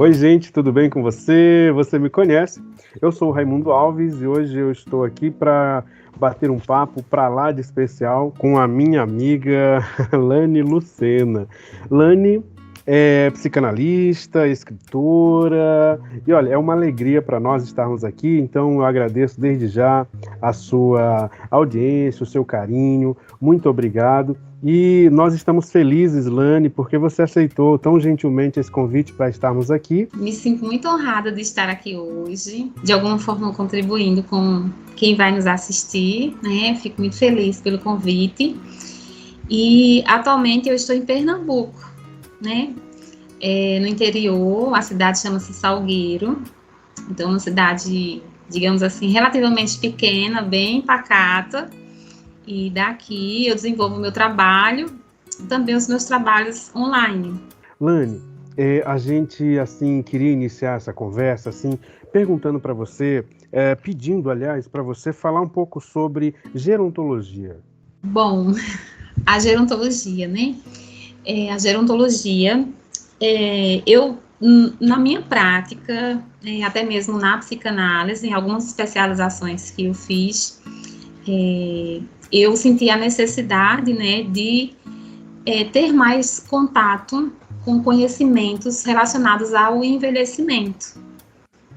Oi, gente, tudo bem com você? Você me conhece? Eu sou o Raimundo Alves e hoje eu estou aqui para bater um papo para lá de especial com a minha amiga Lani Lucena. Lani é psicanalista, escritora e olha, é uma alegria para nós estarmos aqui, então eu agradeço desde já a sua audiência, o seu carinho, muito obrigado. E nós estamos felizes, Lani, porque você aceitou tão gentilmente esse convite para estarmos aqui. Me sinto muito honrada de estar aqui hoje, de alguma forma contribuindo com quem vai nos assistir, né? Fico muito feliz pelo convite. E atualmente eu estou em Pernambuco, né? No interior, a cidade chama-se Salgueiro. Então, uma cidade, digamos assim, relativamente pequena, bem pacata. E daqui eu desenvolvo o meu trabalho, também os meus trabalhos online. Lani, a gente assim queria iniciar essa conversa assim perguntando para você, pedindo, aliás, para você falar um pouco sobre gerontologia. Bom, a gerontologia, né? A gerontologia, eu, na minha prática, até mesmo na psicanálise, em algumas especializações que eu fiz, eu senti a necessidade, né, de ter mais contato com conhecimentos relacionados ao envelhecimento.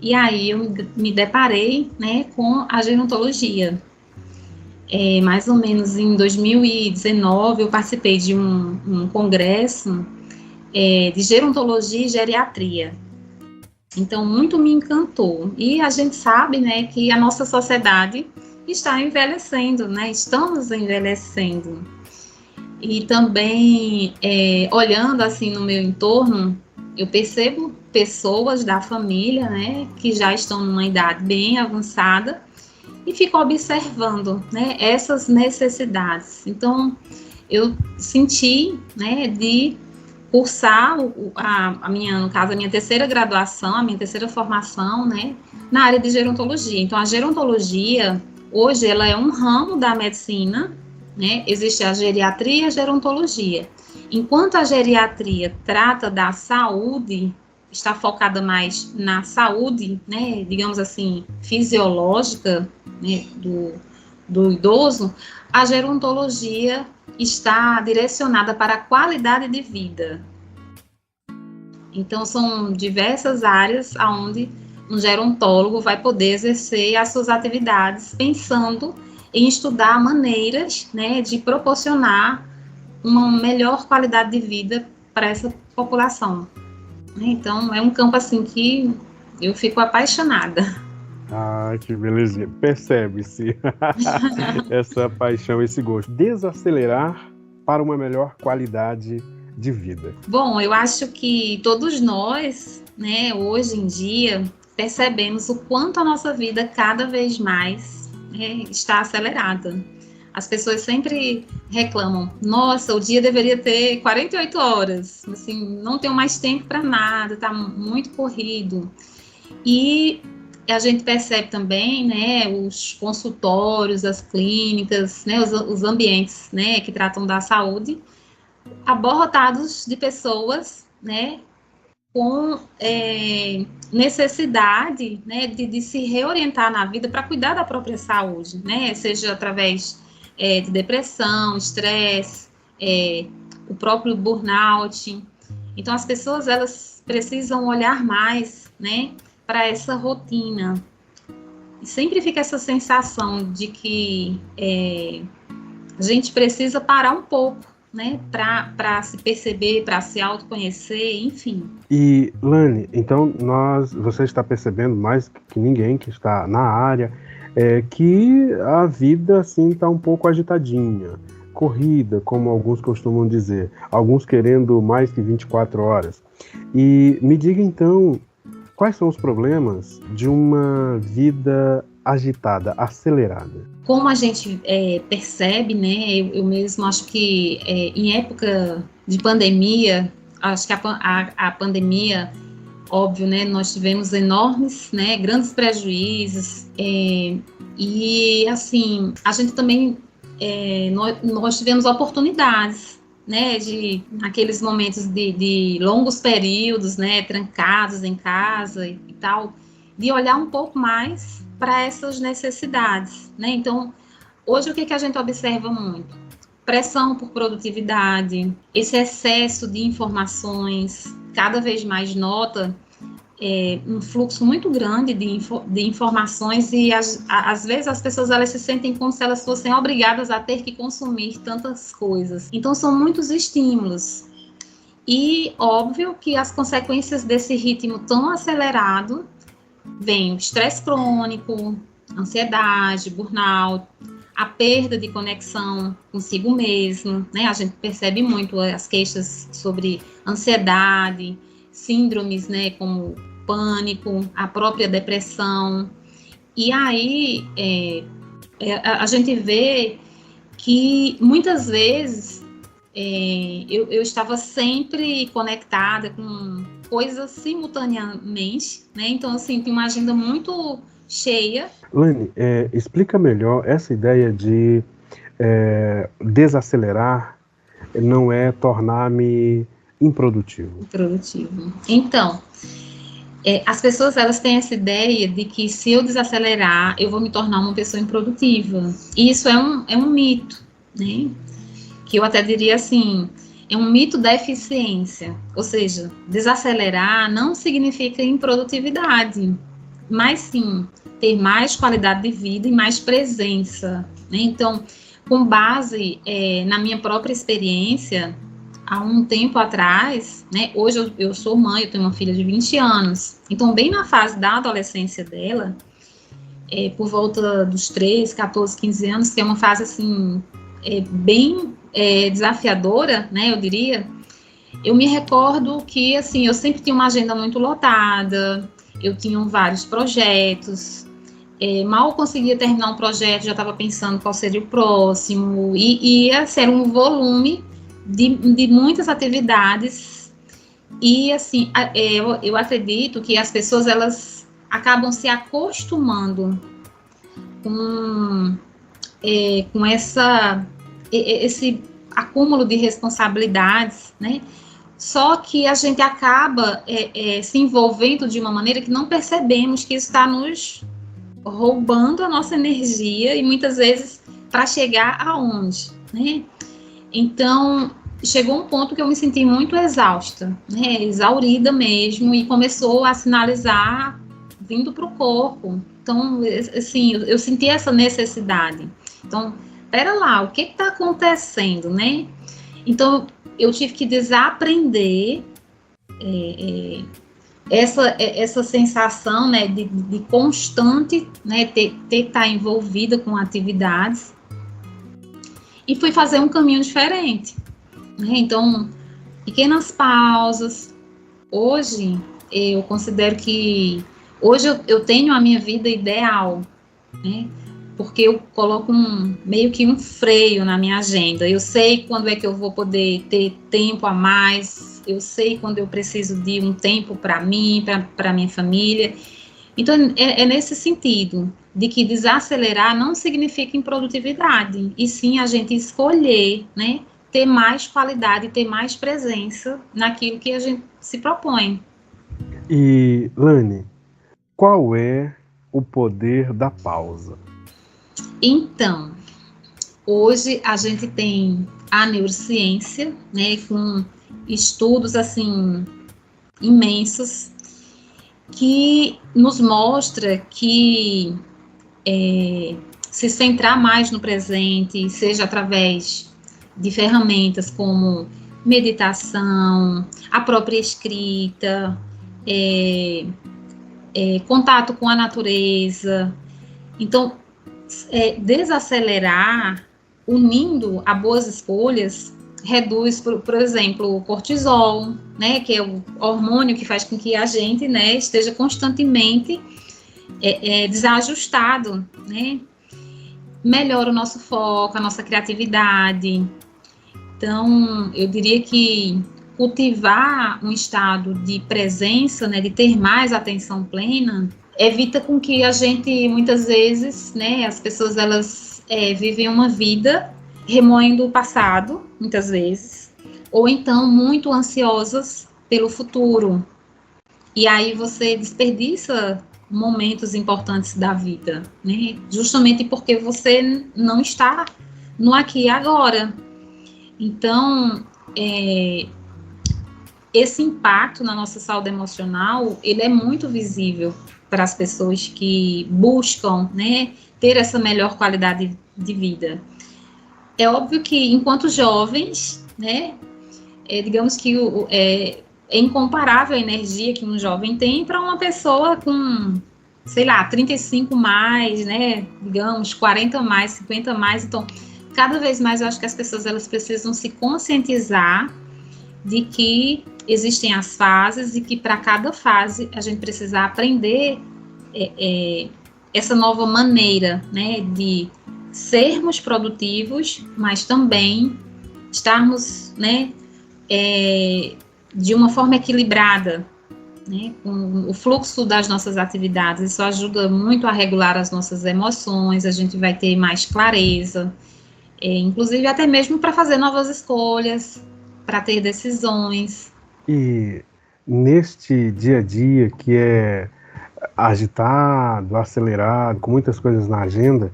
E aí eu me deparei, né, com a gerontologia. Mais ou menos em 2019 eu participei de um congresso de gerontologia e geriatria. Então, muito me encantou. E a gente sabe, né, que a nossa sociedade está envelhecendo, né? Estamos envelhecendo. E também, olhando assim no meu entorno, eu percebo pessoas da família, né, que já estão numa idade bem avançada e fico observando, né, essas necessidades. Então, eu senti, né, de cursar no caso, a minha terceira graduação, a minha terceira formação, né, na área de gerontologia. Então, a gerontologia, hoje, ela é um ramo da medicina, né, existe a geriatria e a gerontologia. Enquanto a geriatria trata da saúde, está focada mais na saúde, né, digamos assim, fisiológica, né, do idoso, a gerontologia está direcionada para a qualidade de vida. Então, são diversas áreas onde um gerontólogo vai poder exercer as suas atividades, pensando em estudar maneiras, né, de proporcionar uma melhor qualidade de vida para essa população. Então, é um campo assim que eu fico apaixonada. Ah, que belezinha. Percebe-se essa paixão, esse gosto. Desacelerar para uma melhor qualidade de vida. Bom, eu acho que todos nós, né, hoje em dia, percebemos o quanto a nossa vida cada vez mais está acelerada. As pessoas sempre reclamam, nossa, o dia deveria ter 48 horas, assim, não tenho mais tempo para nada, está muito corrido. E a gente percebe também, né, os consultórios, as clínicas, né, os ambientes, né, que tratam da saúde, abarrotados de pessoas, né, com necessidade, né, de se reorientar na vida para cuidar da própria saúde, né, seja através de depressão, estresse, o próprio burnout. Então, as pessoas, elas precisam olhar mais, né, para essa rotina. E sempre fica essa sensação de que a gente precisa parar um pouco, né, para se perceber, para se autoconhecer, enfim. E, Lani, então você está percebendo mais que ninguém que está na área, que a vida, assim, está um pouco agitadinha, corrida, como alguns costumam dizer, alguns querendo mais que 24 horas. E me diga, então, quais são os problemas de uma vida agitada, acelerada? Como a gente percebe, né, eu mesmo acho que em época de pandemia, acho que a pandemia, óbvio, né, nós tivemos enormes, né, grandes prejuízos, e assim, a gente também, nós tivemos oportunidades, né, de aqueles momentos de longos períodos, né, trancados em casa e tal, de olhar um pouco mais para essas necessidades, né? Então, hoje o que a gente observa muito? Pressão por produtividade, esse excesso de informações, cada vez mais nota um fluxo muito grande de informações e às vezes as pessoas elas se sentem como se elas fossem obrigadas a ter que consumir tantas coisas. Então são muitos estímulos e óbvio que as consequências desse ritmo tão acelerado vem o estresse crônico, ansiedade, burnout, a perda de conexão consigo mesmo, né? A gente percebe muito as queixas sobre ansiedade, síndromes, né, como pânico, a própria depressão. E aí a gente vê que muitas vezes eu estava sempre conectada com coisas simultaneamente, né? Então, assim, tem uma agenda muito cheia. Lani, explica melhor essa ideia de desacelerar não é tornar-me improdutivo. Então, as pessoas elas têm essa ideia de que se eu desacelerar, eu vou me tornar uma pessoa improdutiva. E isso é um mito, né? Que eu até diria assim, é um mito da eficiência. Ou seja, desacelerar não significa improdutividade, mas sim ter mais qualidade de vida e mais presença, né? Então, com base na minha própria experiência, há um tempo atrás, né, hoje eu sou mãe, eu tenho uma filha de 20 anos, então bem na fase da adolescência dela, por volta dos 13, 14, 15 anos, que é uma fase assim, bem desafiadora, né, eu diria, eu me recordo que assim, eu sempre tinha uma agenda muito lotada, eu tinha vários projetos, mal conseguia terminar um projeto, já estava pensando qual seria o próximo, e ia ser um volume de muitas atividades, e assim, eu acredito que as pessoas, elas acabam se acostumando com esse acúmulo de responsabilidades, né? Só que a gente acaba se envolvendo de uma maneira que não percebemos que isso está nos roubando a nossa energia, e muitas vezes para chegar aonde, né? Então, chegou um ponto que eu me senti muito exausta, né? Exaurida mesmo, e começou a sinalizar vindo para o corpo. Então, assim, eu senti essa necessidade. Então, pera lá, o que está acontecendo, né? Então, eu tive que desaprender essa sensação, né, de constante, né, ter que estar envolvida com atividades, e fui fazer um caminho diferente, né? Então, pequenas pausas. Hoje, eu considero que hoje eu tenho a minha vida ideal, né? Porque eu coloco meio que um freio na minha agenda. Eu sei quando é que eu vou poder ter tempo a mais, eu sei quando eu preciso de um tempo para mim, para minha família. Então, é nesse sentido, de que desacelerar não significa improdutividade, e sim a gente escolher, né, ter mais qualidade, ter mais presença naquilo que a gente se propõe. E, Lani, qual é o poder da pausa? Então, hoje a gente tem a neurociência, né, com estudos, assim, imensos, que nos mostra que se centrar mais no presente, seja através de ferramentas como meditação, a própria escrita, contato com a natureza. Então, desacelerar, unindo a boas escolhas, reduz, por exemplo, o cortisol, né, que é o hormônio que faz com que a gente, né, esteja constantemente desajustado, né? Melhora o nosso foco, a nossa criatividade. Então, eu diria que cultivar um estado de presença, né, de ter mais atenção plena, evita com que a gente, muitas vezes, né, as pessoas, elas vivem uma vida remoendo o passado, muitas vezes, ou então muito ansiosas pelo futuro. E aí você desperdiça momentos importantes da vida, né? Justamente porque você não está no aqui e agora. Então, esse impacto na nossa saúde emocional, ele é muito visível para as pessoas que buscam, né, ter essa melhor qualidade de vida. É óbvio que, enquanto jovens, né, digamos que é incomparável a energia que um jovem tem para uma pessoa com, sei lá, 35 mais, né, digamos, 40 mais, 50 mais. Então, cada vez mais eu acho que as pessoas elas precisam se conscientizar de que existem as fases e que para cada fase a gente precisa aprender essa nova maneira, né, de sermos produtivos, mas também estarmos, né, de uma forma equilibrada, né, com o fluxo das nossas atividades. Isso ajuda muito a regular as nossas emoções, a gente vai ter mais clareza, inclusive até mesmo para fazer novas escolhas, para ter decisões. E neste dia a dia que é agitado, acelerado, com muitas coisas na agenda,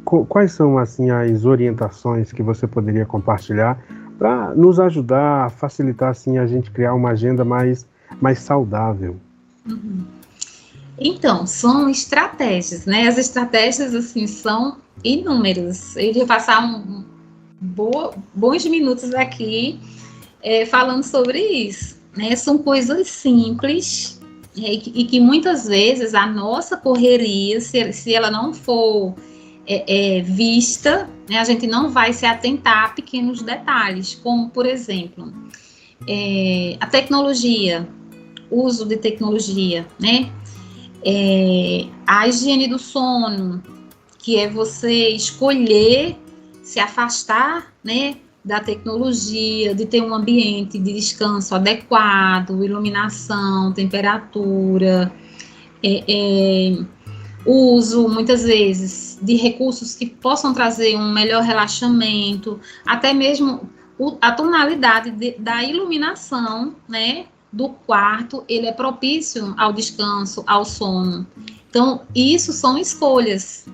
quais são assim as orientações que você poderia compartilhar para nos ajudar a facilitar assim a gente criar uma agenda mais saudável? Uhum. Então, são estratégias, né? As estratégias assim são inúmeras. Eu ia passar bons minutos aqui falando sobre isso, né? São coisas simples e que muitas vezes a nossa correria, se ela não for vista, né, a gente não vai se atentar a pequenos detalhes, como, por exemplo, a tecnologia, uso de tecnologia, né? A higiene do sono, que é você escolher se afastar, né, da tecnologia, de ter um ambiente de descanso adequado, iluminação, temperatura, uso, muitas vezes, de recursos que possam trazer um melhor relaxamento, até mesmo a tonalidade da iluminação, né, do quarto, ele é propício ao descanso, ao sono. Então, isso são escolhas.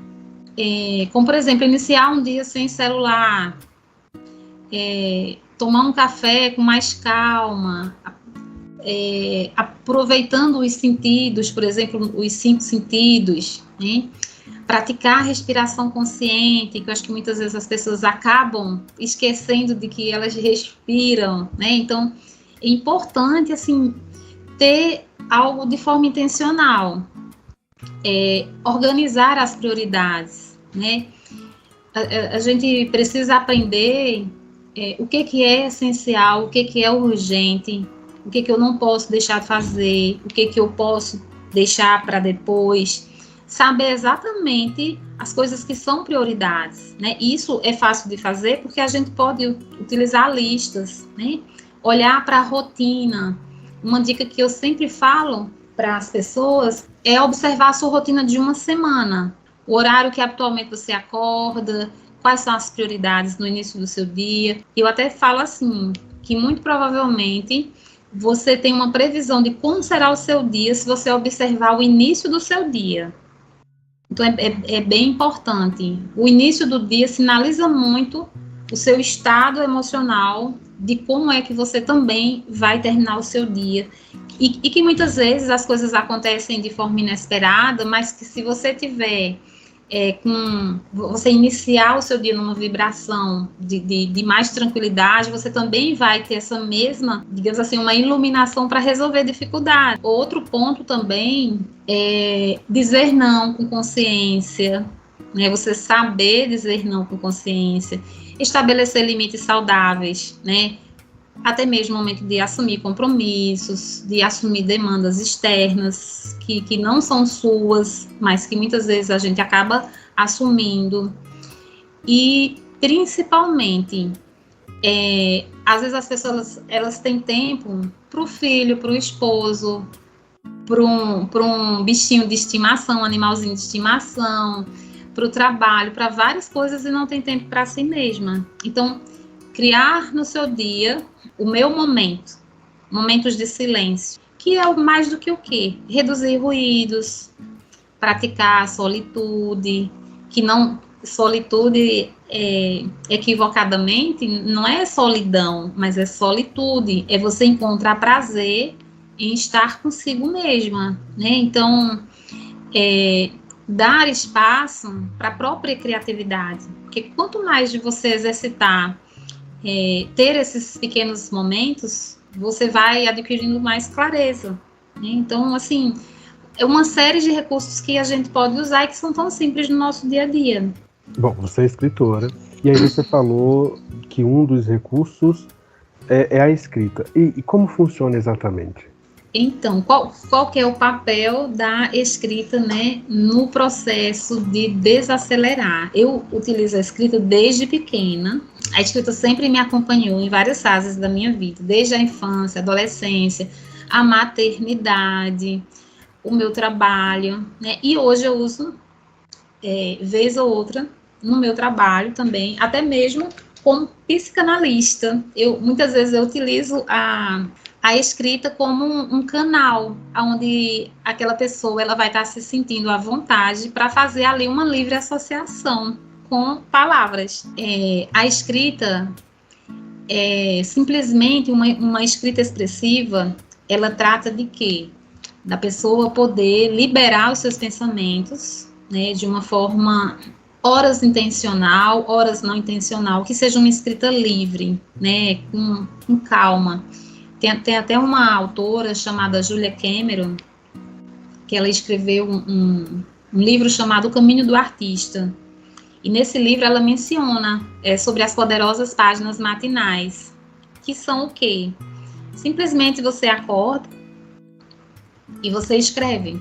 Como, por exemplo, iniciar um dia sem celular, tomar um café com mais calma, aproveitando os sentidos, por exemplo, os 5 sentidos, né? Praticar a respiração consciente, que eu acho que muitas vezes as pessoas acabam esquecendo de que elas respiram, né? Então, é importante, assim, ter algo de forma intencional, organizar as prioridades, né? A gente precisa aprender o que é essencial, o que é urgente, o que eu não posso deixar de fazer, o que eu posso deixar para depois, saber exatamente as coisas que são prioridades, né? Isso é fácil de fazer porque a gente pode utilizar listas, né? Olhar para a rotina. Uma dica que eu sempre falo para as pessoas é observar a sua rotina de uma semana, o horário que atualmente você acorda, quais são as prioridades no início do seu dia. Eu até falo assim, que muito provavelmente você tem uma previsão de como será o seu dia se você observar o início do seu dia. Então, é bem importante. O início do dia sinaliza muito o seu estado emocional de como é que você também vai terminar o seu dia. E que muitas vezes as coisas acontecem de forma inesperada, mas que se você tiver você iniciar o seu dia numa vibração de mais tranquilidade, você também vai ter essa mesma, digamos assim, uma iluminação para resolver dificuldades. Outro ponto também é dizer não com consciência, né? Você saber dizer não com consciência, estabelecer limites saudáveis, né? Até mesmo o momento de assumir compromissos, de assumir demandas externas que não são suas, mas que muitas vezes a gente acaba assumindo. E, principalmente, às vezes as pessoas elas têm tempo para o filho, para o esposo, para um bichinho de estimação, um animalzinho de estimação, para o trabalho, para várias coisas e não tem tempo para si mesma. Então, criar no seu dia o meu momento, momentos de silêncio, que é mais do que o quê? Reduzir ruídos, praticar solitude, que não, solitude equivocadamente não é solidão, mas é solitude, é você encontrar prazer em estar consigo mesma, né? Então, dar espaço para a própria criatividade, porque quanto mais de você exercitar, ter esses pequenos momentos, você vai adquirindo mais clareza, né? Então, assim, é uma série de recursos que a gente pode usar e que são tão simples no nosso dia a dia. Bom, você é escritora, e aí você falou que um dos recursos é a escrita. E como funciona exatamente? Então, qual que é o papel da escrita, né, no processo de desacelerar? Eu utilizo a escrita desde pequena. A escrita sempre me acompanhou em várias fases da minha vida, desde a infância, adolescência, a maternidade, o meu trabalho, né? E hoje eu uso, vez ou outra, no meu trabalho também, até mesmo como psicanalista. Muitas vezes eu utilizo a escrita como um canal, onde aquela pessoa ela vai estar se sentindo à vontade para fazer ali uma livre associação com palavras. A escrita é simplesmente uma escrita expressiva, ela trata de quê? Da pessoa poder liberar os seus pensamentos, né, de uma forma horas intencional, horas não intencional, que seja uma escrita livre, né, com calma. Tem até uma autora chamada Julia Cameron, que ela escreveu um livro chamado O Caminho do Artista. E nesse livro ela menciona sobre as poderosas páginas matinais, que são o quê? Simplesmente você acorda e você escreve,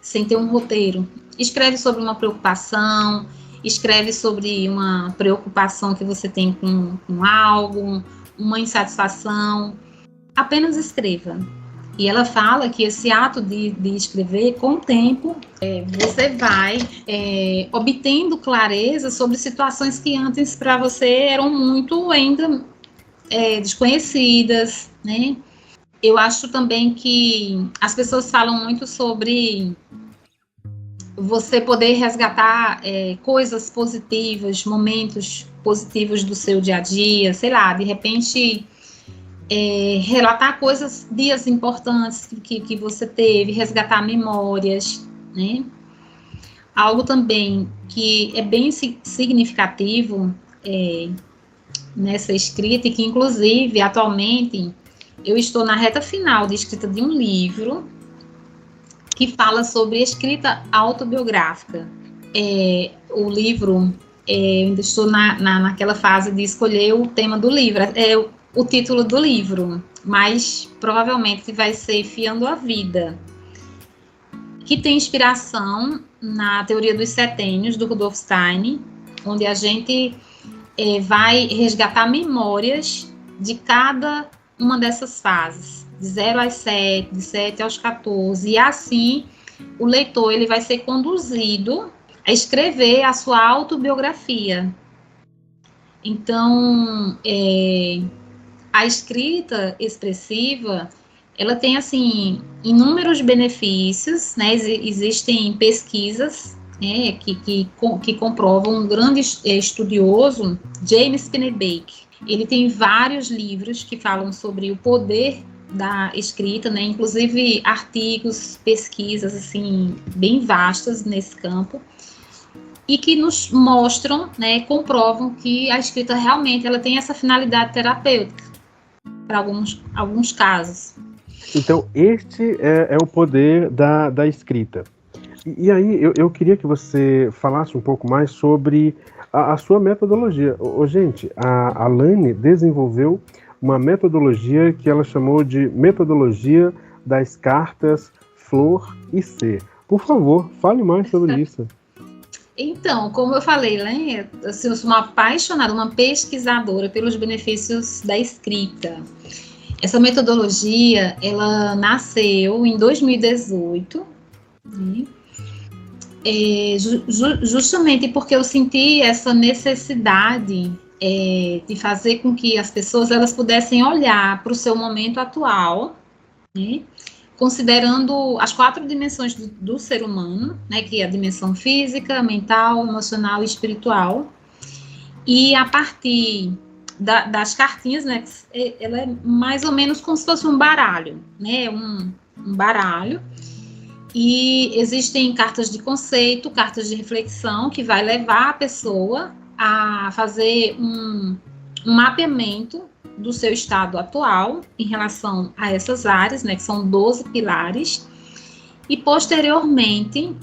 sem ter um roteiro. Escreve sobre uma preocupação, escreve sobre uma preocupação que você tem com algo, uma insatisfação. Apenas escreva. E ela fala que esse ato de escrever, com o tempo, você vai obtendo clareza sobre situações que antes para você eram muito ainda desconhecidas, né? Eu acho também que as pessoas falam muito sobre você poder resgatar coisas positivas, momentos positivos do seu dia a dia, sei lá, de repente relatar coisas, dias importantes que você teve, resgatar memórias, né? Algo também que é bem significativo nessa escrita e que, inclusive, atualmente, eu estou na reta final de escrita de um livro que fala sobre escrita autobiográfica. O livro, eu ainda estou naquela fase de escolher o tema do livro, o título do livro, mas provavelmente vai ser Fiando a Vida, que tem inspiração na teoria dos setênios, do Rudolf Steiner, onde a gente vai resgatar memórias de cada uma dessas fases, de 0 às 7, de 7 aos 14, e assim o leitor ele vai ser conduzido a escrever a sua autobiografia. Então, a escrita expressiva, ela tem, assim, inúmeros benefícios, né? Existem pesquisas, né, que comprovam. Um grande estudioso, James Pennebaker, ele tem vários livros que falam sobre o poder da escrita, né? Inclusive artigos, pesquisas, assim, bem vastas nesse campo, e que nos mostram, né, comprovam que a escrita realmente ela tem essa finalidade terapêutica para alguns casos. Então, este é o poder da escrita. E aí, eu queria que você falasse um pouco mais sobre a sua metodologia. Gente, a Lani desenvolveu uma metodologia que ela chamou de metodologia das cartas flor e ser. Por favor, fale mais sobre isso. Então, como eu falei, né, assim, eu sou uma apaixonada, uma pesquisadora pelos benefícios da escrita. Essa metodologia, ela nasceu em 2018, né, justamente porque eu senti essa necessidade de fazer com que as pessoas elas pudessem olhar para o seu momento atual, né, considerando as 4 dimensões do ser humano, né, que é a dimensão física, mental, emocional e espiritual, e a partir das cartinhas, né, ela é mais ou menos como se fosse um baralho, né, um baralho, e existem cartas de conceito, cartas de reflexão, que vai levar a pessoa a fazer um mapeamento do seu estado atual em relação a essas áreas, né, que são 12 pilares, e posteriormente,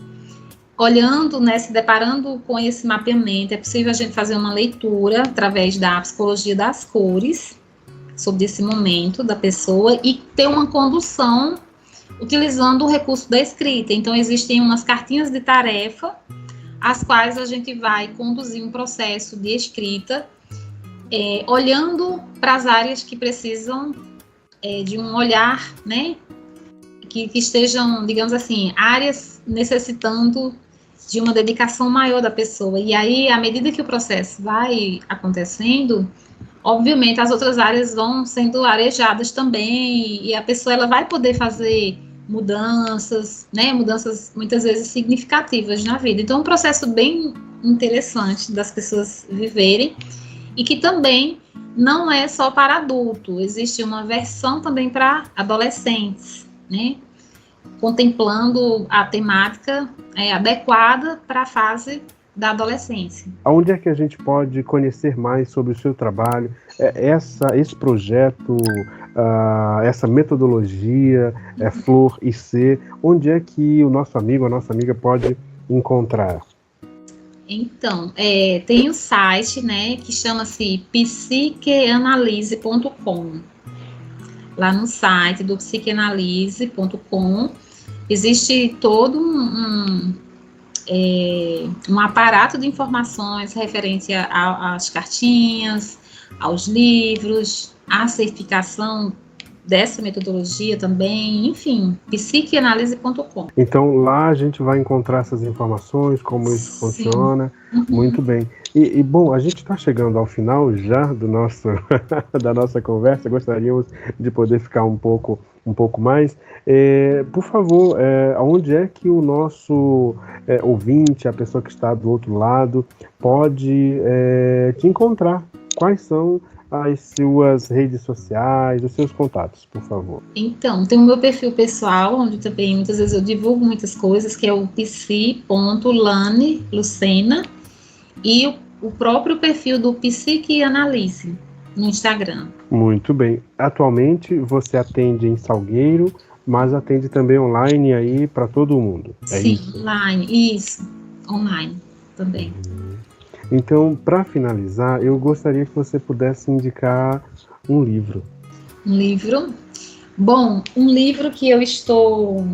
olhando, né, se deparando com esse mapeamento, é possível a gente fazer uma leitura através da psicologia das cores sobre esse momento da pessoa e ter uma condução utilizando o recurso da escrita. Então, existem umas cartinhas de tarefa, as quais a gente vai conduzir um processo de escrita, olhando para as áreas que precisam de um olhar, né, que estejam, digamos assim, áreas necessitando de uma dedicação maior da pessoa. E aí, à medida que o processo vai acontecendo, obviamente as outras áreas vão sendo arejadas também, e a pessoa ela vai poder fazer mudanças, né, mudanças muitas vezes significativas na vida. Então, é um processo bem interessante das pessoas viverem, e que também não é só para adulto, existe uma versão também para adolescentes, né, contemplando a temática adequada para a fase da adolescência. Onde é que a gente pode conhecer mais sobre o seu trabalho, esse projeto, essa metodologia, Flor IC, onde é que o nosso amigo, a nossa amiga pode encontrar? Então, tem o site, né, que chama-se psiqueanalise.com. Lá no site do psiqueanalise.com existe todo um aparato de informações referente às cartinhas, aos livros, à certificação dessa metodologia também, enfim, psiqueanalise.com. Então lá a gente vai encontrar essas informações, como isso funciona. Muito bem. E bom, a gente está chegando ao final já da nossa conversa, gostaríamos de poder ficar um pouco mais. Por favor, onde é que o nosso ouvinte, a pessoa que está do outro lado, pode te encontrar? Quais são as suas redes sociais, os seus contatos, por favor? Então, tem o meu perfil pessoal, onde também muitas vezes eu divulgo muitas coisas, que é o psi.lane.lucena, e o próprio perfil do Psiqueanalise no Instagram. Muito bem. Atualmente você atende em Salgueiro, mas atende também online aí para todo mundo. Sim, isso? Online também. Então, para finalizar, eu gostaria que você pudesse indicar um livro. Um livro? Bom, um livro que eu estou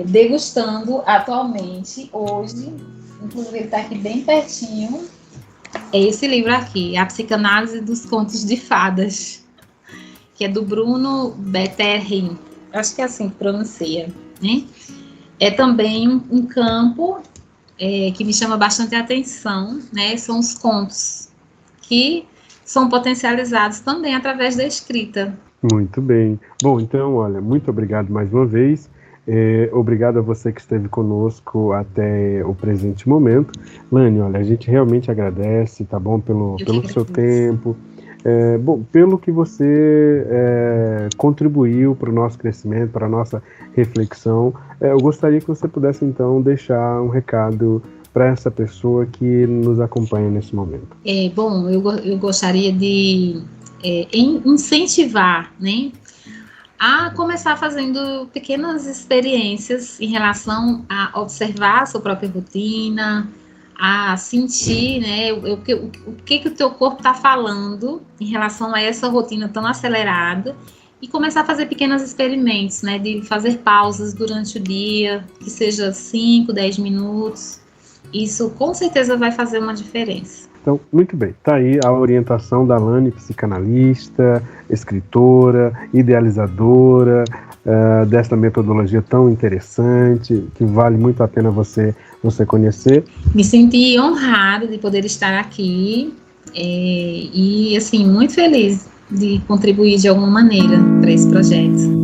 degustando atualmente, hoje, inclusive ele está aqui bem pertinho, é esse livro aqui, A Psicanálise dos Contos de Fadas, que é do Bruno Betterhin, acho que é assim que pronuncia, né? É também um campo que me chama bastante atenção, né? São os contos que são potencializados também através da escrita. Muito bem. Bom, então, olha, muito obrigado mais uma vez. Obrigado a você que esteve conosco até o presente momento. Lani, olha, a gente realmente agradece, tá bom? Pelo seu tempo, bom, pelo que você contribuiu para o nosso crescimento, para a nossa reflexão. Eu gostaria que você pudesse, então, deixar um recado para essa pessoa que nos acompanha nesse momento. Bom, eu gostaria de incentivar, né, a começar fazendo pequenas experiências em relação a observar a sua própria rotina, a sentir, né, o que o teu corpo está falando em relação a essa rotina tão acelerada, e começar a fazer pequenos experimentos, né, de fazer pausas durante o dia, que seja 5, 10 minutos, isso com certeza vai fazer uma diferença. Então, muito bem, está aí a orientação da Lani, psicanalista, escritora, idealizadora dessa metodologia tão interessante, que vale muito a pena você conhecer. Me senti honrada de poder estar aqui E, assim, muito feliz de contribuir de alguma maneira para esse projeto.